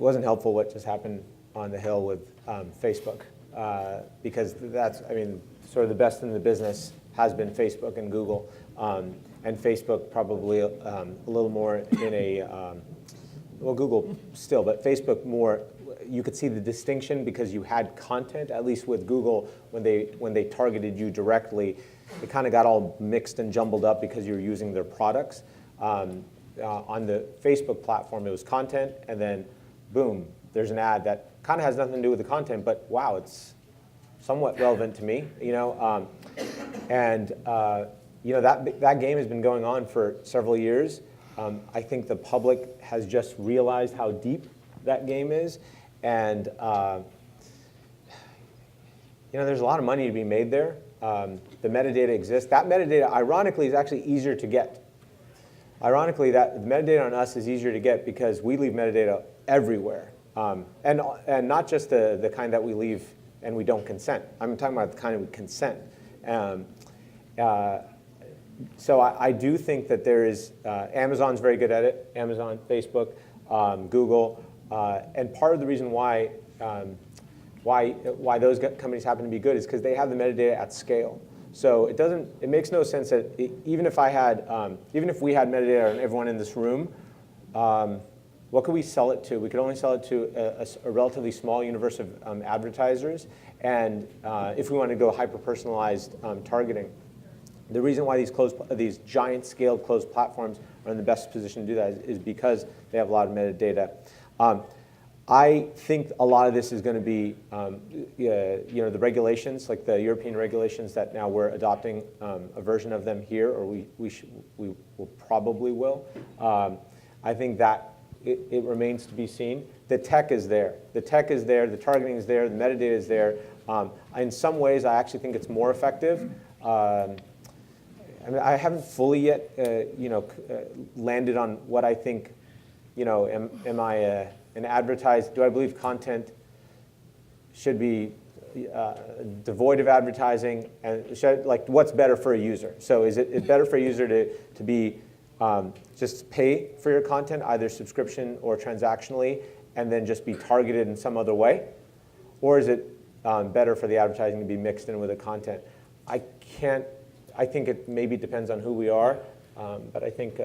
wasn't helpful what just happened on the Hill with Facebook, because that's, I mean, sort of the best in the business has been Facebook and Google, and Facebook probably a little more in a, well, Google still, but Facebook more. You could see the distinction because you had content, at least with Google, when they targeted you directly, it kind of got all mixed and jumbled up because you were using their products. On the Facebook platform, it was content, and then boom, there's an ad that kind of has nothing to do with the content, but wow, it's somewhat relevant to me, you know. You know, that game has been going on for several years. I think the public has just realized how deep that game is, and you know, there's a lot of money to be made there. The metadata exists. That metadata, ironically, is actually easier to get. Ironically, that the metadata on us is easier to get because we leave metadata everywhere, and not just the kind that we leave and we don't consent. I'm talking about the kind we consent. So I do think that there is, Amazon's very good at it, Amazon, Facebook, Google, and part of the reason why those companies happen to be good is because they have the metadata at scale. So it makes no sense that even if we had metadata on everyone in this room, what could we sell it to? We could only sell it to a relatively small universe of advertisers, and if we want to go hyper-personalized targeting. The reason why these giant scaled closed platforms are in the best position to do that is because they have a lot of metadata. I think a lot of this is going to be, you know, the regulations, like the European regulations that now we're adopting a version of them here, or we will probably will. I think that it remains to be seen. The tech is there. The tech is there. The targeting is there. The metadata is there. In some ways, I actually think it's more effective. I mean, I haven't fully yet, you know, landed on what I think. You know, am I an advertised? Do I believe content should be devoid of advertising? And like, what's better for a user? So is it better for a user to be just pay for your content, either subscription or transactionally, and then just be targeted in some other way, or is it better for the advertising to be mixed in with the content? I think it maybe depends on who we are, but I think.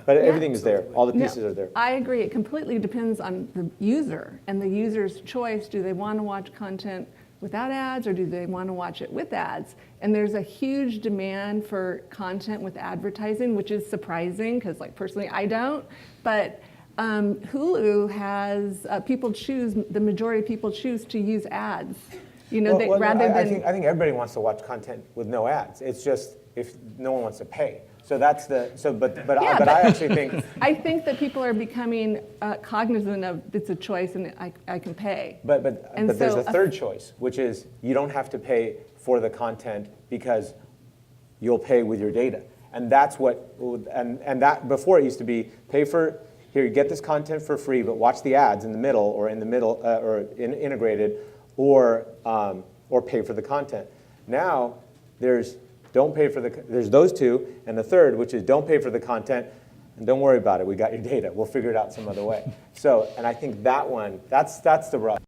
But everything is there. All the pieces are there. I agree. It completely depends on the user and the user's choice. Do they want to watch content without ads, or do they want to watch it with ads? And there's a huge demand for content with advertising, which is surprising because, like, personally, I don't. But Hulu has the majority of people choose to use ads. You know, I think everybody wants to watch content with no ads. It's just if no one wants to pay. So that's but I actually think I think that people are becoming cognizant of it's a choice and I can pay. But there's a third choice, which is you don't have to pay for the content because you'll pay with your data, and that's what and that before it used to be pay for. Here, you get this content for free, but watch the ads in the middle or integrated, or pay for the content. Now there's there's those two, and the third, which is don't pay for the content, and don't worry about it. We got your data. We'll figure it out some other way. So, and I think that one, that's the rub.